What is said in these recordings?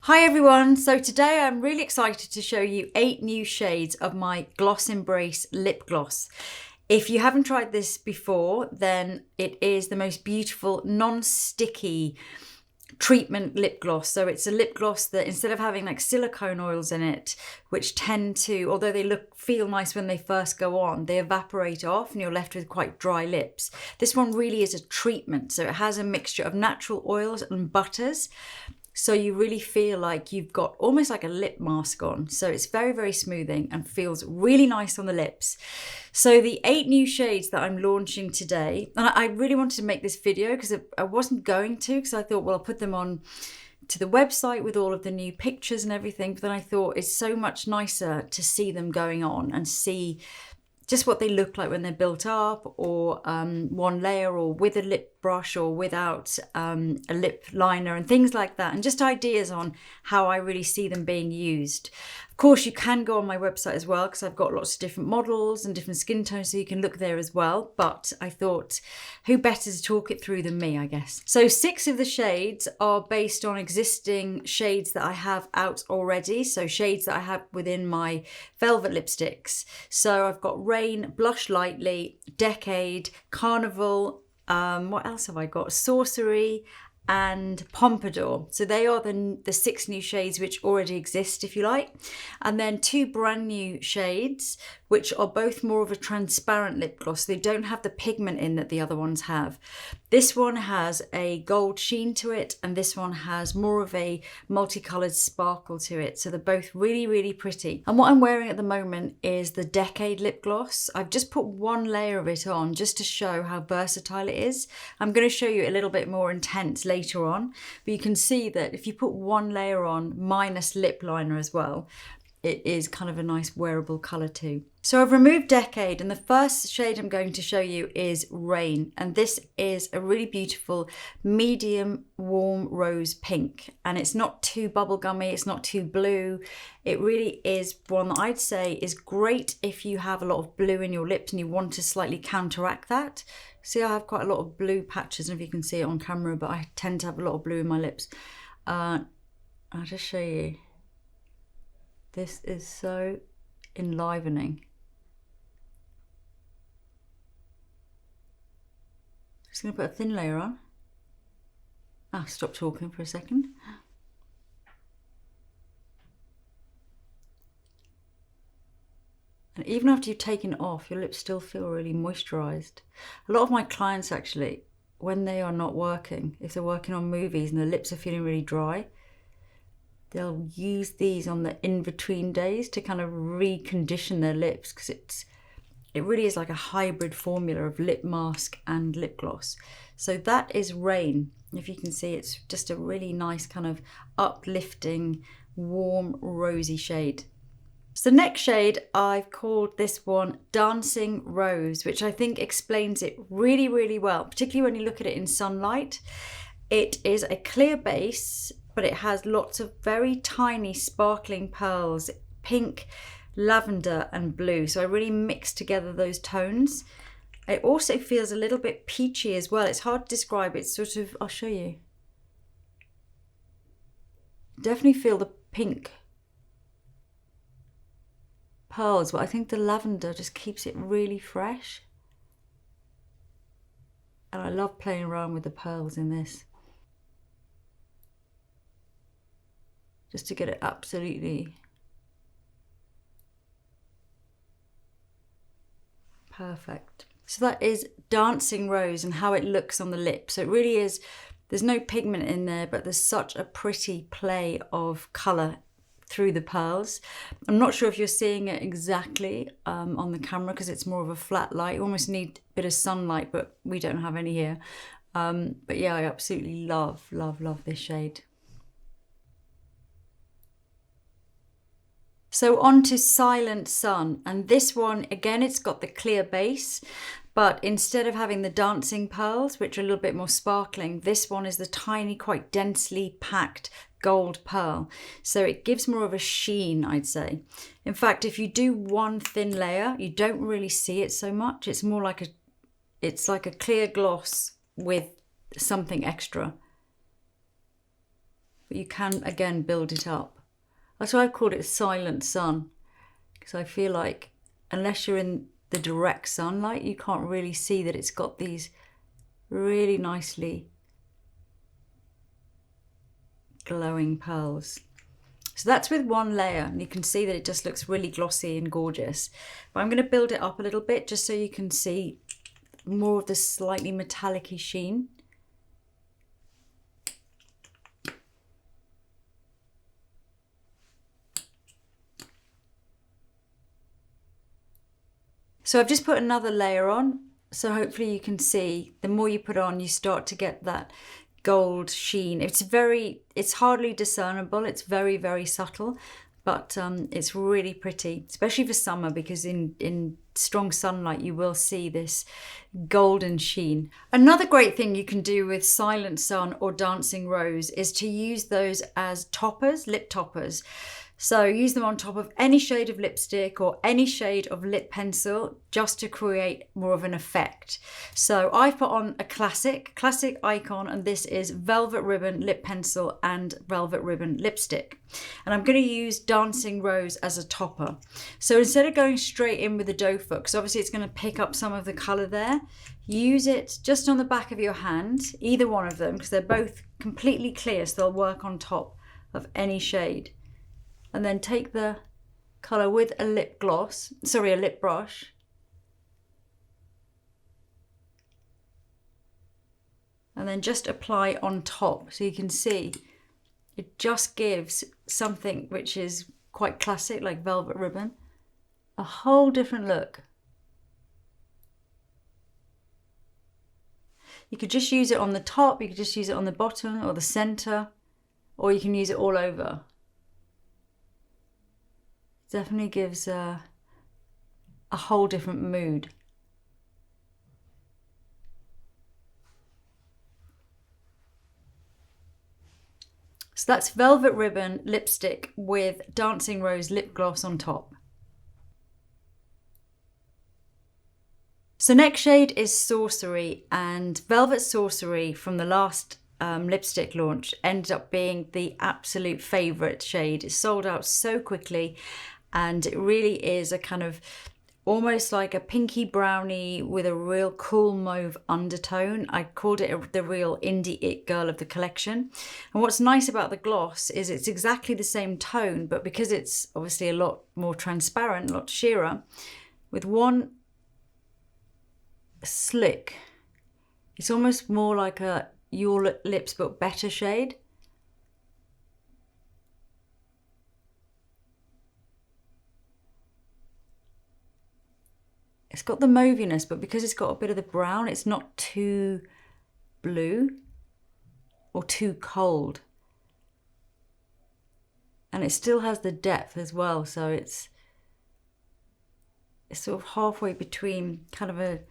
Hi everyone, so today I'm really excited to show you 8 new shades of my Gloss Embrace lip gloss. If you haven't tried this before, then it is the most beautiful non-sticky treatment lip gloss. So it's a lip gloss that instead of having like silicone oils in it, which tend to, although they feel nice when they first go on, they evaporate off and you're left with quite dry lips. This one really is a treatment. So it has a mixture of natural oils and butters. So you really feel like you've got almost like a lip mask on. So it's very, very smoothing and feels really nice on the lips. So the 8 new shades that I'm launching today, and I really wanted to make this video because I wasn't going to, because I thought, well, I'll put them on to the website with all of the new pictures and everything. But then I thought it's so much nicer to see them going on and see just what they look like when they're built up, or one layer, or with a lip brush, or without a lip liner and things like that, and just ideas on how I really see them being used. Of course, you can go on my website as well, because I've got lots of different models and different skin tones, so you can look there as well. But I thought, who better to talk it through than me, I guess. So 6 of the shades are based on existing shades that I have out already. So shades that I have within my velvet lipsticks. So I've got Rain, Blush Lightly, Decade, Carnival, what else have I got? Sorcery and Pompadour. So they are the 6 new shades which already exist, if you like. And then 2 brand new shades, which are both more of a transparent lip gloss. They don't have the pigment in that the other ones have. This one has a gold sheen to it, and this one has more of a multicolored sparkle to it. So they're both really, really pretty. And what I'm wearing at the moment is the Decade lip gloss. I've just put 1 layer of it on just to show how versatile it is. I'm going to show you a little bit more intense later on, but you can see that if you put 1 layer on minus lip liner as well, it is kind of a nice wearable colour too. So I've removed Decade, and the first shade I'm going to show you is Rain, and this is a really beautiful medium warm rose pink, and it's not too bubblegummy, it's not too blue. It really is one that I'd say is great if you have a lot of blue in your lips and you want to slightly counteract that. See, I have quite a lot of blue patches, I don't know if you can see it on camera, but I tend to have a lot of blue in my lips. I'll just show you. This is so enlivening. Just going to put a thin layer on. Stop talking for a second. And even after you've taken it off, your lips still feel really moisturised. A lot of my clients actually, when they are not working, if they're working on movies and their lips are feeling really dry, they'll use these on the in-between days to kind of recondition their lips, because it really is like a hybrid formula of lip mask and lip gloss. So that is Rain. If you can see, it's just a really nice kind of uplifting, warm, rosy shade. So the next shade, I've called this one Dancing Rose, which I think explains it really, really well, particularly when you look at it in sunlight. It is a clear base, but it has lots of very tiny sparkling pearls, pink, lavender and blue. So I really mixed together those tones. It also feels a little bit peachy as well. It's hard to describe. It's sort of, I'll show you. Definitely feel the pink pearls, but I think the lavender just keeps it really fresh. And I love playing around with the pearls in this, just to get it absolutely perfect. So that is Dancing Rose and how it looks on the lips. So it really is, there's no pigment in there, but there's such a pretty play of colour through the pearls. I'm not sure if you're seeing it exactly on the camera, because it's more of a flat light. You almost need a bit of sunlight, but we don't have any here. But yeah, I absolutely love, love, love this shade. So on to Silent Sun, and this one, again, it's got the clear base, but instead of having the dancing pearls, which are a little bit more sparkling, this one is the tiny, quite densely packed gold pearl. So it gives more of a sheen, I'd say. In fact, if you do 1 thin layer, you don't really see it so much. It's more like it's like a clear gloss with something extra. but you can, again, build it up. That's why I've called it Silent Sun, because I feel like unless you're in the direct sunlight, you can't really see that it's got these really nicely glowing pearls. So that's with one layer, and you can see that it just looks really glossy and gorgeous. But I'm going to build it up a little bit just so you can see more of the slightly metallic-y sheen. So I've just put another layer on, so hopefully you can see the more you put on, you start to get that gold sheen. It's hardly discernible, it's very, very subtle, but it's really pretty, especially for summer, because in strong sunlight you will see this golden sheen. Another great thing you can do with Silent Sun or Dancing Rose is to use those as toppers, lip toppers. So use them on top of any shade of lipstick or any shade of lip pencil, just to create more of an effect. So I've put on a classic icon, and this is Velvet Ribbon lip pencil and Velvet Ribbon lipstick. And I'm going to use Dancing Rose as a topper. So instead of going straight in with the doe foot, because obviously it's going to pick up some of the colour there, use it just on the back of your hand, either one of them, because they're both completely clear, so they'll work on top of any shade. And then take the colour with a lip brush, and then just apply on top, so you can see it just gives something which is quite classic, like Velvet Ribbon, a whole different look. You could just use it on the top, you could just use it on the bottom or the centre, or you can use it all over. Definitely gives a whole different mood. So that's Velvet Ribbon lipstick with Dancing Rose lip gloss on top. So next shade is Sorcery, and Velvet Sorcery from the last lipstick launch ended up being the absolute favourite shade. It sold out so quickly, and it really is a kind of almost like a pinky brownie with a real cool mauve undertone. I called it the real indie it girl of the collection. And what's nice about the gloss is it's exactly the same tone, but because it's obviously a lot more transparent, a lot sheerer, with one slick, it's almost more like a Your Lips But Better shade. It's got the mauviness, but because it's got a bit of the brown, it's not too blue or too cold. And it still has the depth as well, so it's sort of halfway between kind of a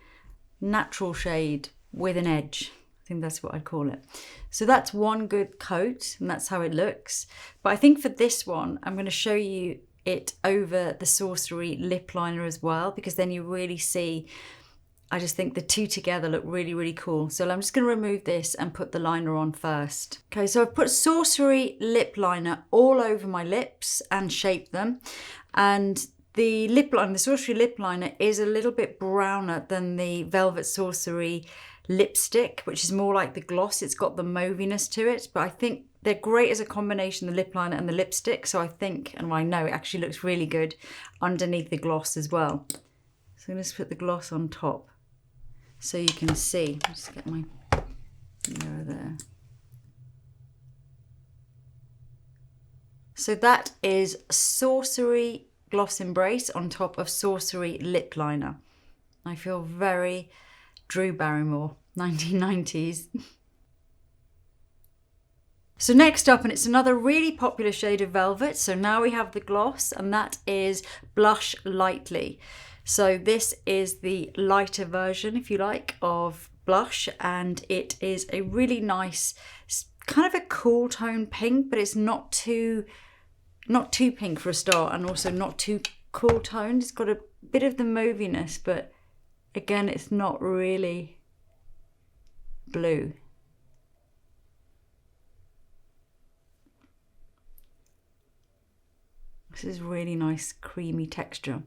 natural shade with an edge. I think that's what I'd call it. So that's one good coat, and that's how it looks. But I think for this one, I'm going to show you it over the Sorcery lip liner as well, because then you really see, I just think the two together look really, really cool. So I'm just going to remove this and put the liner on first. Okay, so I've put Sorcery lip liner all over my lips and shaped them. And the lip liner, the Sorcery lip liner, is a little bit browner than the Velvet Sorcery lipstick, which is more like the gloss. It's got the mauviness to it, but I think they're great as a combination, the lip liner and the lipstick. So I think, and I know, it actually looks really good underneath the gloss as well. So I'm going to put the gloss on top so you can see. I'll just get my mirror there. So that is Sorcery Gloss Embrace on top of Sorcery lip liner. I feel very Drew Barrymore, 1990s. So next up, and it's another really popular shade of velvet. So now we have the gloss, and that is Blush Lightly. So this is the lighter version, if you like, of blush, and it is a really nice, kind of a cool tone pink, but it's not too pink for a start, and also not too cool toned. It's got a bit of the mauviness, but again, it's not really blue. This is really nice creamy texture.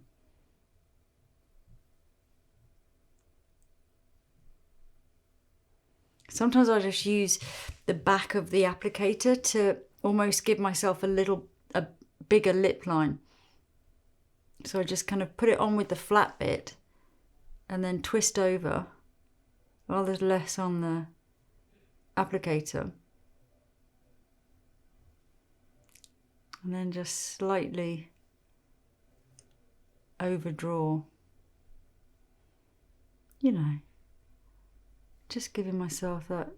Sometimes I just use the back of the applicator to almost give myself a bigger lip line. So I just kind of put it on with the flat bit and then twist over while there's less on the applicator. And then just slightly overdraw. You know, just giving myself that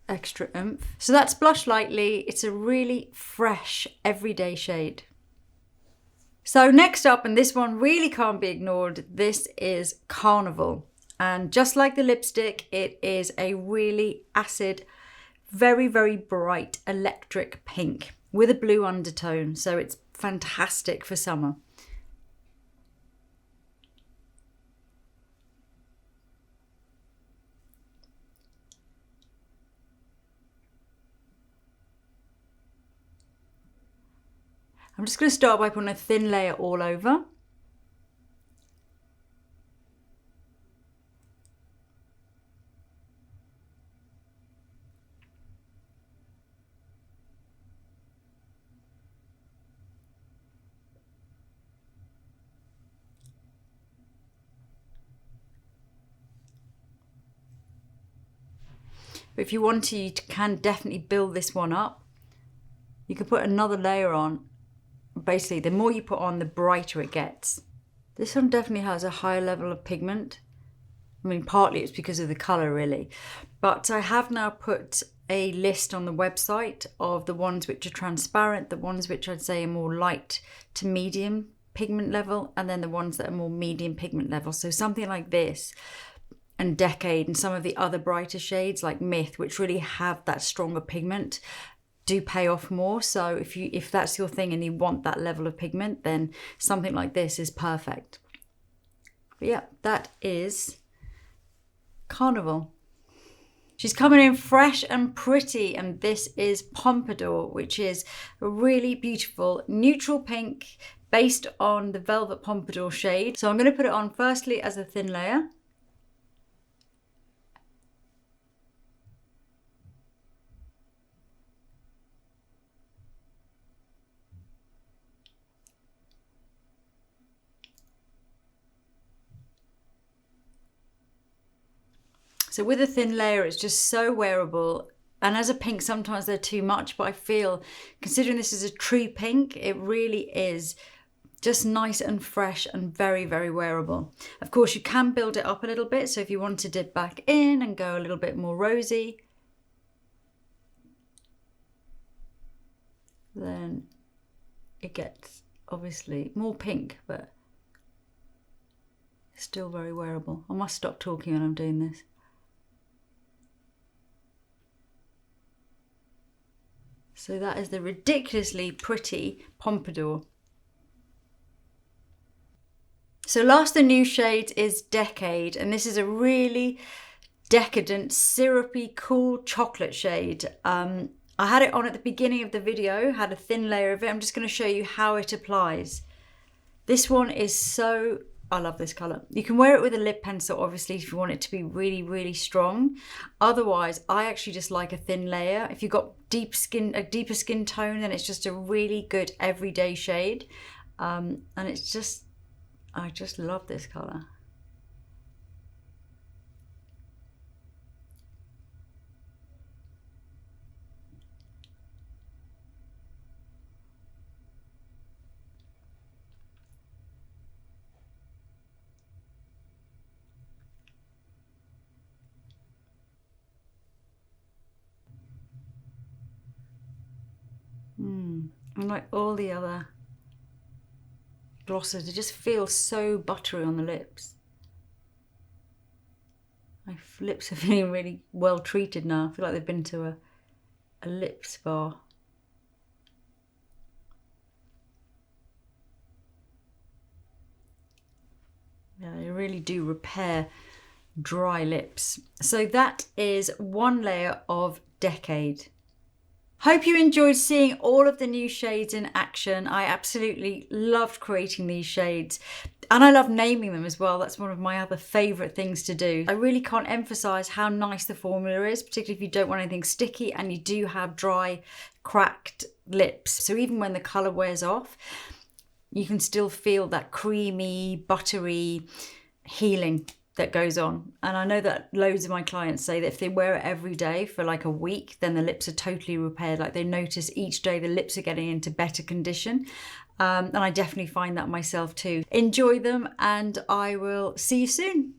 extra oomph. So that's Blush Lightly. It's a really fresh, everyday shade. So next up, and this one really can't be ignored, this is Carnival. And just like the lipstick, it is a really acid, very, very bright electric pink with a blue undertone. So it's fantastic for summer. I'm just going to start by putting a thin layer all over. But if you want to, you can definitely build this one up. You can put another layer on. Basically, the more you put on, the brighter it gets. This one definitely has a higher level of pigment. I mean, partly it's because of the colour, really. But I have now put a list on the website of the ones which are transparent, the ones which I'd say are more light to medium pigment level, and then the ones that are more medium pigment level. So something like this and Decade and some of the other brighter shades like Myth, which really have that stronger pigment, do pay off more. So if that's your thing and you want that level of pigment, then something like this is perfect. But yeah, that is Carnival. She's coming in fresh and pretty, and this is Pompadour, which is a really beautiful neutral pink based on the Velvet Pompadour shade. So I'm going to put it on firstly as a thin layer. So with a thin layer, it's just so wearable. And as a pink, sometimes they're too much, but I feel, considering this is a true pink, it really is just nice and fresh and very, very wearable. Of course, you can build it up a little bit. So if you want to dip back in and go a little bit more rosy, then it gets obviously more pink, but still very wearable. I must stop talking when I'm doing this. So that is the ridiculously pretty Pompadour. So last the new shade is Decade, and this is a really decadent, syrupy, cool chocolate shade. I had it on at the beginning of the video, had a thin layer of it. I'm just going to show you how it applies. This one is so, I love this colour. You can wear it with a lip pencil, obviously, if you want it to be really, really strong. Otherwise, I actually just like a thin layer. If you've got a deeper skin tone, then it's just a really good everyday shade. And it's just, I just love this colour. And like all the other glosses, it just feels so buttery on the lips. My lips are feeling really well treated now. I feel like they've been to a lip spa. Yeah, they really do repair dry lips. So that is one layer of Decade. Hope you enjoyed seeing all of the new shades in action. I absolutely loved creating these shades. And I love naming them as well. That's one of my other favourite things to do. I really can't emphasise how nice the formula is, particularly if you don't want anything sticky and you do have dry, cracked lips. So even when the colour wears off, you can still feel that creamy, buttery healing that goes on. And I know that loads of my clients say that if they wear it every day for like a week, then the lips are totally repaired. Like they notice each day the lips are getting into better condition. And I definitely find that myself too. Enjoy them, and I will see you soon.